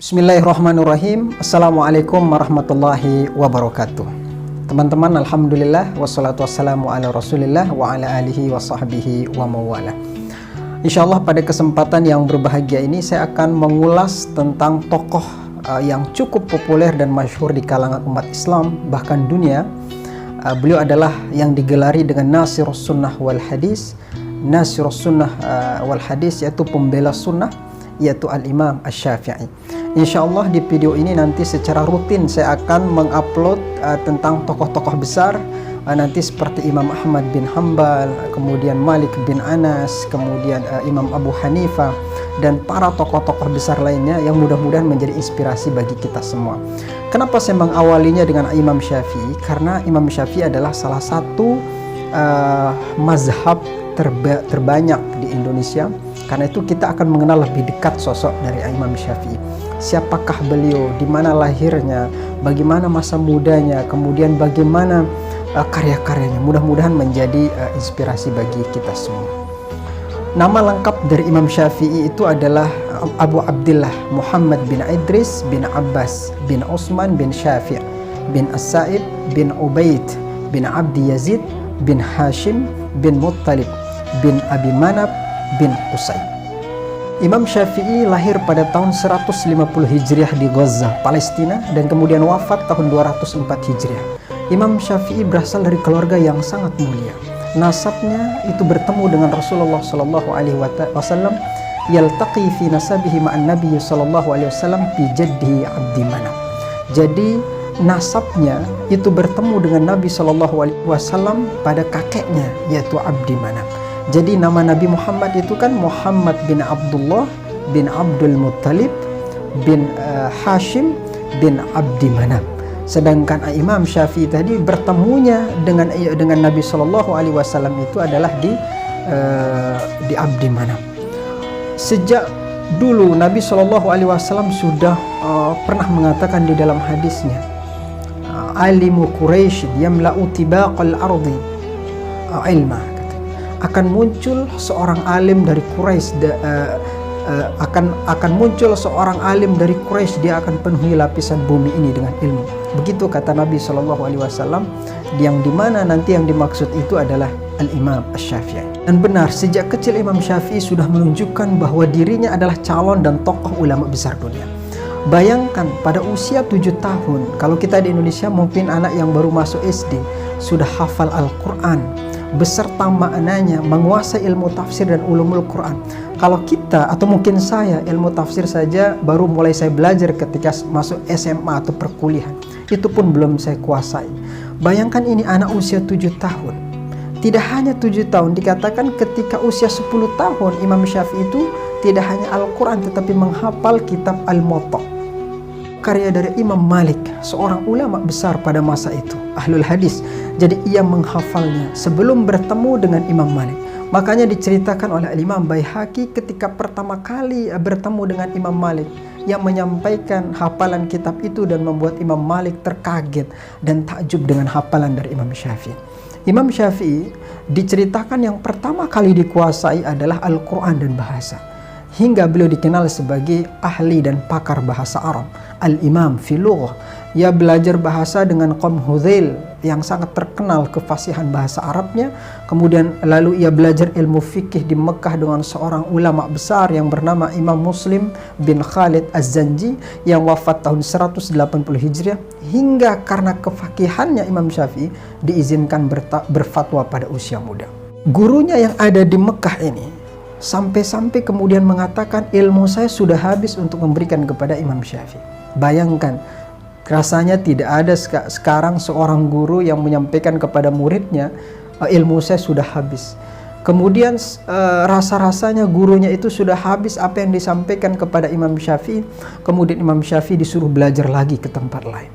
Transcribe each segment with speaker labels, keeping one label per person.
Speaker 1: Bismillahirrahmanirrahim. Assalamualaikum warahmatullahi wabarakatuh. Teman-teman, alhamdulillah wassalatu wassalamu ala rasulillah wa ala alihi wa sahbihi wa mawala. Insyaallah pada kesempatan yang berbahagia ini saya akan mengulas tentang tokoh yang cukup populer dan masyhur di kalangan umat Islam bahkan dunia. Beliau adalah yang digelari dengan Nasirus Sunnah wal Hadis. Nasirus Sunnah wal Hadis yaitu pembela sunnah, yaitu Al-Imam Asy-Syafi'i. Insyaallah di video ini nanti secara rutin saya akan mengupload tentang tokoh-tokoh besar nanti seperti Imam Ahmad bin Hambal, kemudian Malik bin Anas, kemudian Imam Abu Hanifah dan para tokoh-tokoh besar lainnya yang mudah-mudahan menjadi inspirasi bagi kita semua. Kenapa saya mengawalinya dengan Imam Syafi'i? Karena Imam Syafi'i adalah salah satu mazhab terbanyak di Indonesia. Karena itu kita akan mengenal lebih dekat sosok dari Imam Syafi'i. Siapakah beliau, di mana lahirnya, bagaimana masa mudanya, kemudian bagaimana karya-karyanya. Mudah-mudahan menjadi inspirasi bagi kita semua. Nama lengkap dari Imam Syafi'i itu adalah Abu Abdillah Muhammad bin Idris bin Abbas bin Utsman bin Syafi' bin As-Sa'ib bin Ubaid bin Abdi Yazid bin Hashim bin Muttalib bin Abi Manab bin Qusay. Imam Syafi'i lahir pada tahun 150 Hijriah di Gaza, Palestina, dan kemudian wafat tahun 204 Hijriah. Imam Syafi'i berasal dari keluarga yang sangat mulia. Nasabnya itu bertemu dengan Rasulullah Shallallahu Alaihi Wasallam, yaltaqi fi nasabihi ma'an Nabi Shallallahu Alaihi Wasallam fi jaddihi Abdi Manaf. Jadi nasabnya itu bertemu dengan Nabi Shallallahu Alaihi Wasallam pada kakeknya, yaitu Abdi Manaf. Jadi nama Nabi Muhammad itu kan Muhammad bin Abdullah bin Abdul Muttalib bin Hashim bin Abdi Manaf. Sedangkan Imam Syafi'i tadi bertemunya dengan Nabi Shallallahu Alaihi Wasallam itu adalah di Abdi Manaf. Sejak dulu Nabi Shallallahu Alaihi Wasallam sudah pernah mengatakan di dalam hadisnya, alimu Quraisy yamla'u tibaqal ardi ilma. Akan muncul seorang alim dari Quraisy, akan muncul seorang alim dari Quraisy, dia akan penuhi lapisan bumi ini dengan ilmu. Begitu kata Nabi Shallallahu Alaihi Wasallam, yang dimana nanti yang dimaksud itu adalah Al-Imam Asy-Syafi'i. Dan benar, sejak kecil Imam Syafi'i sudah menunjukkan bahwa dirinya adalah calon dan tokoh ulama besar dunia. Bayangkan pada usia 7 tahun, kalau kita di Indonesia mungkin anak yang baru masuk SD sudah hafal Al-Quran beserta maknanya, menguasai ilmu tafsir dan ulumul Quran. Kalau kita atau mungkin saya, ilmu tafsir saja baru mulai saya belajar ketika masuk SMA atau perkuliahan, itu pun belum saya kuasai. Bayangkan ini anak usia 7 tahun. Tidak hanya 7 tahun, dikatakan ketika usia 10 tahun Imam Syafi'i itu tidak hanya Al-Quran tetapi menghafal kitab Al-Muwatta, karya dari Imam Malik, seorang ulama besar pada masa itu, ahlul hadis. Jadi ia menghafalnya sebelum bertemu dengan Imam Malik. Makanya diceritakan oleh Imam Baihaqi ketika pertama kali bertemu dengan Imam Malik, yang menyampaikan hafalan kitab itu dan membuat Imam Malik terkaget dan takjub dengan hafalan dari Imam Syafi'i. Imam Syafi'i diceritakan yang pertama kali dikuasai adalah Al-Quran dan bahasa, hingga beliau dikenal sebagai ahli dan pakar bahasa Arab, Al-Imam fi lughah. Ia belajar bahasa dengan Qaum Hudzail yang sangat terkenal kefasihan bahasa Arabnya. Kemudian lalu ia belajar ilmu fikih di Mekah dengan seorang ulama besar yang bernama Imam Muslim bin Khalid Az-Zanji yang wafat tahun 180 Hijriah. Hingga karena kefakihannya Imam Syafi'i diizinkan berfatwa pada usia muda. Gurunya yang ada di Mekah ini sampai-sampai kemudian mengatakan, ilmu saya sudah habis untuk memberikan kepada Imam Syafi'i. Bayangkan, rasanya tidak ada sekarang seorang guru yang menyampaikan kepada muridnya, ilmu saya sudah habis. Kemudian rasa-rasanya gurunya itu sudah habis apa yang disampaikan kepada Imam Syafi'i. Kemudian Imam Syafi'i disuruh belajar lagi ke tempat lain.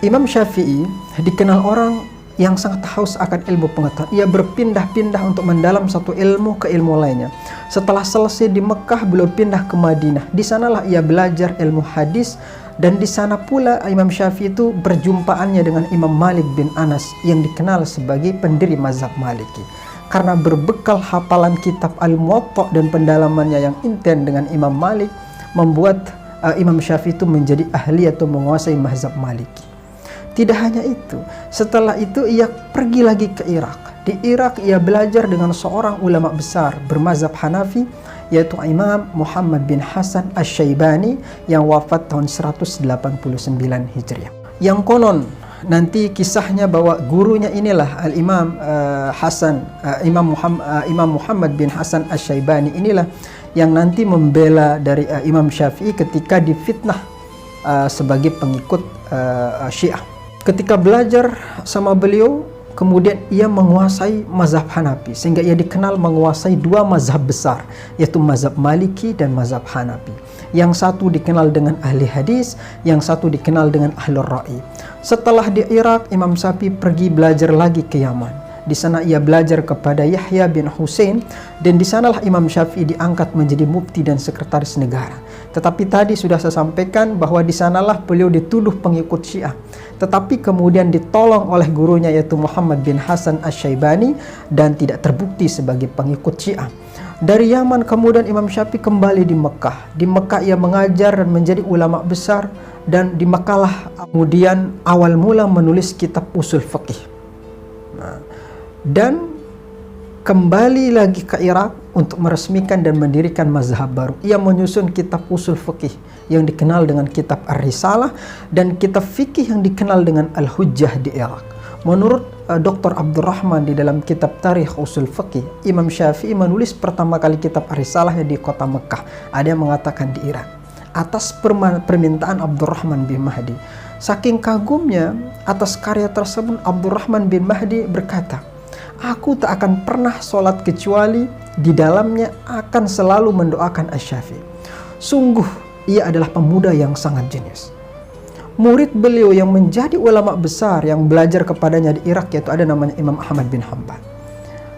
Speaker 1: Imam Syafi'i dikenal orang yang sangat haus akan ilmu pengetahuan. Ia berpindah-pindah untuk mendalam satu ilmu ke ilmu lainnya. Setelah selesai di Mekah, beliau pindah ke Madinah. Di sanalah ia belajar ilmu hadis, dan di sana pula Imam Syafi'i itu berjumpaannya dengan Imam Malik bin Anas yang dikenal sebagai pendiri mazhab Maliki. Karena berbekal hafalan kitab Al-Muwatta dan pendalamannya yang intens dengan Imam Malik, membuat Imam Syafi'i itu menjadi ahli atau menguasai mazhab Maliki. Tidak hanya itu, setelah itu ia pergi lagi ke Irak. Di Irak ia belajar dengan seorang ulama besar bermazhab Hanafi, yaitu Imam Muhammad bin Hasan Asy-Syaibani yang wafat tahun 189 Hijriah. Yang konon nanti kisahnya bahwa gurunya inilah Al-Imam Imam Muhammad bin Hasan Asy-Syaibani inilah yang nanti membela dari Imam Syafi'i ketika difitnah sebagai pengikut Syiah. Ketika belajar sama beliau, kemudian ia menguasai mazhab Hanafi, sehingga ia dikenal menguasai dua mazhab besar, yaitu mazhab Maliki dan mazhab Hanafi. Yang satu dikenal dengan ahli hadis, yang satu dikenal dengan ahlur ra'i. Setelah di Irak, Imam Syafi'i pergi belajar lagi ke Yaman. Di sana ia belajar kepada Yahya bin Husain, dan di sanalah Imam Syafi'i diangkat menjadi mufti dan sekretaris negara. Tetapi tadi sudah saya sampaikan bahwa di sanalah beliau dituduh pengikut Syiah, tetapi kemudian ditolong oleh gurunya yaitu Muhammad bin Hasan Asy-Syaibani dan tidak terbukti sebagai pengikut Syiah. Dari Yaman kemudian Imam Syafi'i kembali di Mekah. Di Mekah ia mengajar dan menjadi ulama besar, dan di Mekah lah kemudian awal mula menulis kitab usul fiqih. Dan kembali lagi ke Irak untuk meresmikan dan mendirikan mazhab baru. Ia menyusun kitab usul fiqih yang dikenal dengan kitab Ar-Risalah dan kitab fikih yang dikenal dengan Al-Hujjah di Irak. Menurut Dr. Abdurrahman di dalam kitab Tarikh Usul Fiqih, Imam Syafi'i menulis pertama kali kitab Ar-Risalah di kota Mekah. Ada yang mengatakan di Irak. Atas permintaan Abdurrahman bin Mahdi. Saking kagumnya atas karya tersebut, Abdurrahman bin Mahdi berkata, "Aku tak akan pernah sholat kecuali di dalamnya akan selalu mendoakan Asy-Syafi'i. Sungguh ia adalah pemuda yang sangat jenius." Murid beliau yang menjadi ulama besar yang belajar kepadanya di Irak yaitu ada namanya Imam Ahmad bin Hanbal,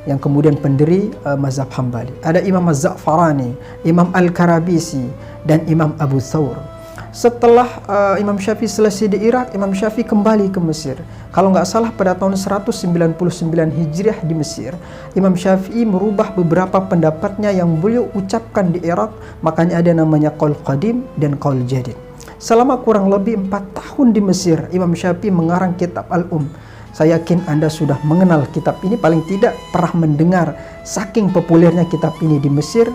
Speaker 1: yang kemudian pendiri mazhab Hambali. Ada Imam Az-Za'farani, Imam Al-Karabisi, dan Imam Abu Thawr. Setelah Imam Syafi'i selesai di Irak, Imam Syafi'i kembali ke Mesir. Kalau nggak salah pada tahun 199 Hijriah di Mesir, Imam Syafi'i merubah beberapa pendapatnya yang beliau ucapkan di Irak. Makanya ada namanya Qaul Qadim dan Qaul Jadid. Selama kurang lebih 4 tahun di Mesir, Imam Syafi'i mengarang kitab Al-Um. Saya yakin Anda sudah mengenal kitab ini, paling tidak pernah mendengar saking populernya kitab ini di Mesir.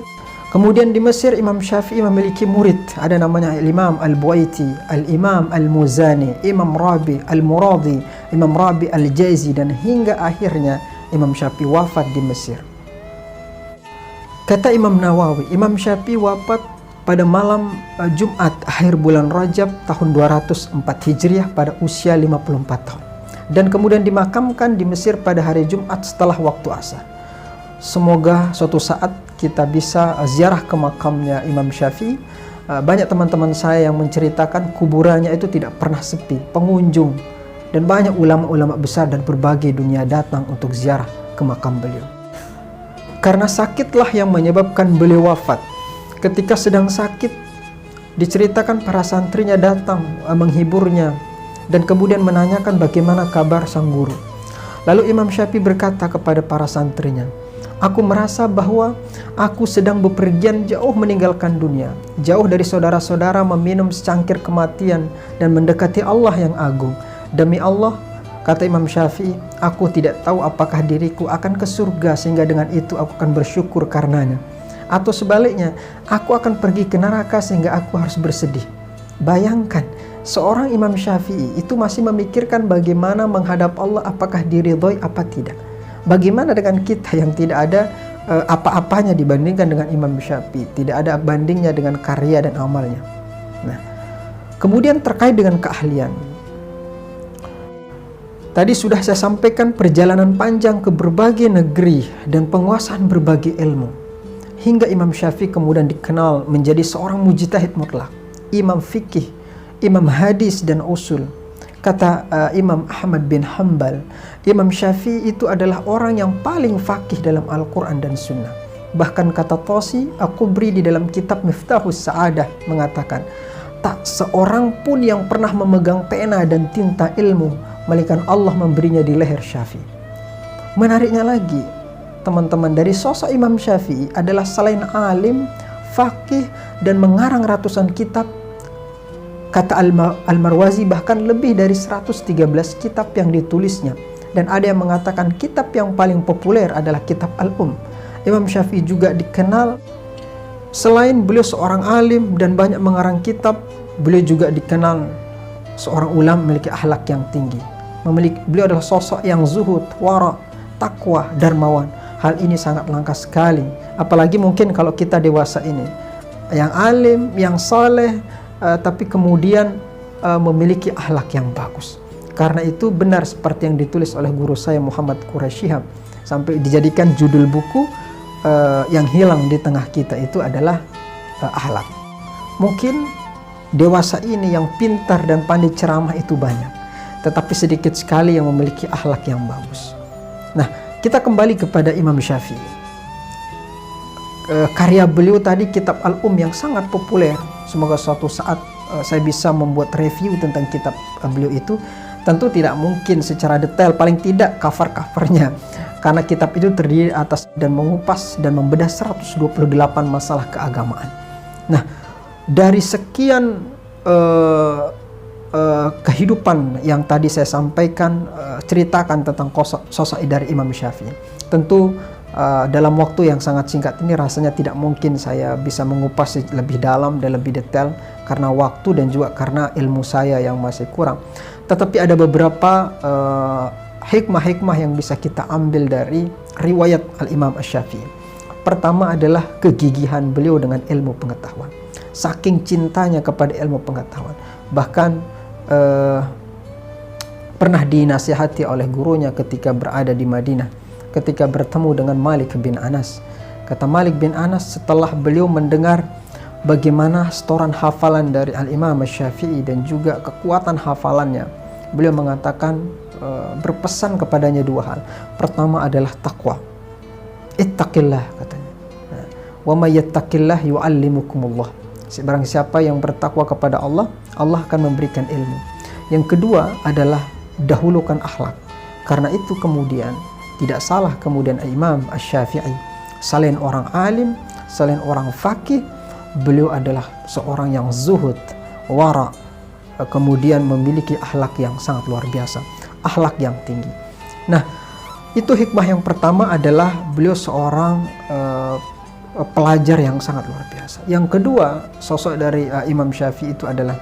Speaker 1: Kemudian di Mesir Imam Syafi'i memiliki murid, ada namanya Imam Al-Buaiti, Al-Imam Al-Muzani, Imam Rabi Al-Muradi, Imam Rabi Al-Jaizi, dan hingga akhirnya Imam Syafi'i wafat di Mesir. Kata Imam Nawawi, Imam Syafi'i wafat pada malam Jumat akhir bulan Rajab tahun 204 Hijriah pada usia 54 tahun. Dan kemudian dimakamkan di Mesir pada hari Jumat setelah waktu asar. Semoga suatu saat kita bisa ziarah ke makamnya Imam Syafi'i. Banyak teman-teman saya yang menceritakan kuburannya itu tidak pernah sepi, pengunjung, dan banyak ulama-ulama besar dan berbagai dunia datang untuk ziarah ke makam beliau. Karena sakitlah yang menyebabkan beliau wafat. Ketika sedang sakit, diceritakan para santrinya datang menghiburnya dan kemudian menanyakan bagaimana kabar sang guru. Lalu Imam Syafi'i berkata kepada para santrinya, "Aku merasa bahwa aku sedang bepergian jauh meninggalkan dunia, jauh dari saudara-saudara, meminum secangkir kematian dan mendekati Allah yang agung. Demi Allah," kata Imam Syafi'i, "aku tidak tahu apakah diriku akan ke surga sehingga dengan itu aku akan bersyukur karenanya, atau sebaliknya, aku akan pergi ke neraka sehingga aku harus bersedih." Bayangkan, seorang Imam Syafi'i itu masih memikirkan bagaimana menghadap Allah, apakah diridhoi apa tidak. Bagaimana dengan kita yang tidak ada apa-apanya dibandingkan dengan Imam Syafi'i, tidak ada bandingnya dengan karya dan amalnya. Nah, kemudian terkait dengan keahlian. Tadi sudah saya sampaikan perjalanan panjang ke berbagai negeri dan penguasaan berbagai ilmu. Hingga Imam Syafi'i kemudian dikenal menjadi seorang mujtahid mutlak, imam fikih, imam hadis dan usul. Kata Imam Ahmad bin Hanbal, Imam Syafi'i itu adalah orang yang paling faqih dalam Al-Quran dan Sunnah. Bahkan kata Tosi Al-Qubri di dalam kitab Miftahus Sa'adah mengatakan, tak seorang pun yang pernah memegang pena dan tinta ilmu, melainkan Allah memberinya di leher Syafi'i. Menariknya lagi, teman-teman, dari sosok Imam Syafi'i adalah selain alim, faqih, dan mengarang ratusan kitab. Kata Al-Marwazi bahkan lebih dari 113 kitab yang ditulisnya. Dan ada yang mengatakan kitab yang paling populer adalah kitab Imam Syafi'i juga dikenal, selain beliau seorang alim dan banyak mengarang kitab, beliau juga dikenal seorang ulama memiliki akhlak yang tinggi. Beliau adalah sosok yang zuhud, wara, takwa, dermawan. Hal ini sangat langka sekali, apalagi mungkin kalau kita dewasa ini, yang alim, yang saleh, tapi kemudian memiliki akhlak yang bagus. Karena itu benar seperti yang ditulis oleh guru saya Muhammad Quraish Shihab, sampai dijadikan judul buku, yang hilang di tengah kita itu adalah akhlak. Mungkin dewasa ini yang pintar dan pandai ceramah itu banyak, tetapi sedikit sekali yang memiliki akhlak yang bagus. Nah, kita kembali kepada Imam Syafi'i. Karya beliau tadi kitab yang sangat populer. Semoga suatu saat saya bisa membuat review tentang kitab beliau itu. Tentu tidak mungkin secara detail, paling tidak cover-covernya, karena kitab itu terdiri atas dan mengupas dan membedah 128 masalah keagamaan. Nah, dari sekian kehidupan yang tadi saya sampaikan, ceritakan tentang sosok dari Imam Syafi'i, tentu dalam waktu yang sangat singkat ini rasanya tidak mungkin saya bisa mengupas lebih dalam dan lebih detail karena waktu dan juga karena ilmu saya yang masih kurang. Tetapi ada beberapa hikmah-hikmah yang bisa kita ambil dari riwayat Al-Imam Asy-Syafi'i. Pertama adalah kegigihan beliau dengan ilmu pengetahuan. Saking cintanya kepada ilmu pengetahuan, bahkan pernah dinasihati oleh gurunya ketika berada di Madinah, ketika bertemu dengan Malik bin Anas. Kata Malik bin Anas setelah beliau mendengar bagaimana setoran hafalan dari Al-Imam Asy-Syafi'i dan juga kekuatan hafalannya, beliau mengatakan, berpesan kepadanya dua hal. Pertama adalah takwa. Ittaqillah, katanya. Wa may yattaqillah yu'allimukumullah. Barang siapa yang bertakwa kepada Allah, Allah akan memberikan ilmu. Yang kedua adalah dahulukan akhlak. Karena itu kemudian tidak salah kemudian Imam Asy-Syafi'i, selain orang alim, selain orang faqih, beliau adalah seorang yang zuhud, wara, kemudian memiliki akhlak yang sangat luar biasa, akhlak yang tinggi. Nah, itu hikmah yang pertama adalah beliau seorang pelajar yang sangat luar biasa. Yang kedua, sosok dari Imam Syafi'i itu adalah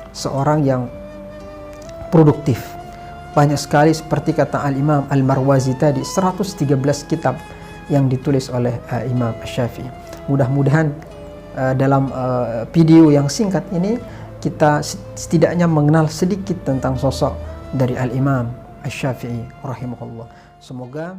Speaker 1: seorang yang produktif. Banyak sekali seperti kata Al-Imam Al-Marwazi tadi, 113 kitab yang ditulis oleh Imam Syafi'i. Mudah-mudahan dalam video yang singkat ini kita setidaknya mengenal sedikit tentang sosok dari Al-Imam Asy-Syafi'i rahimahullah. Semoga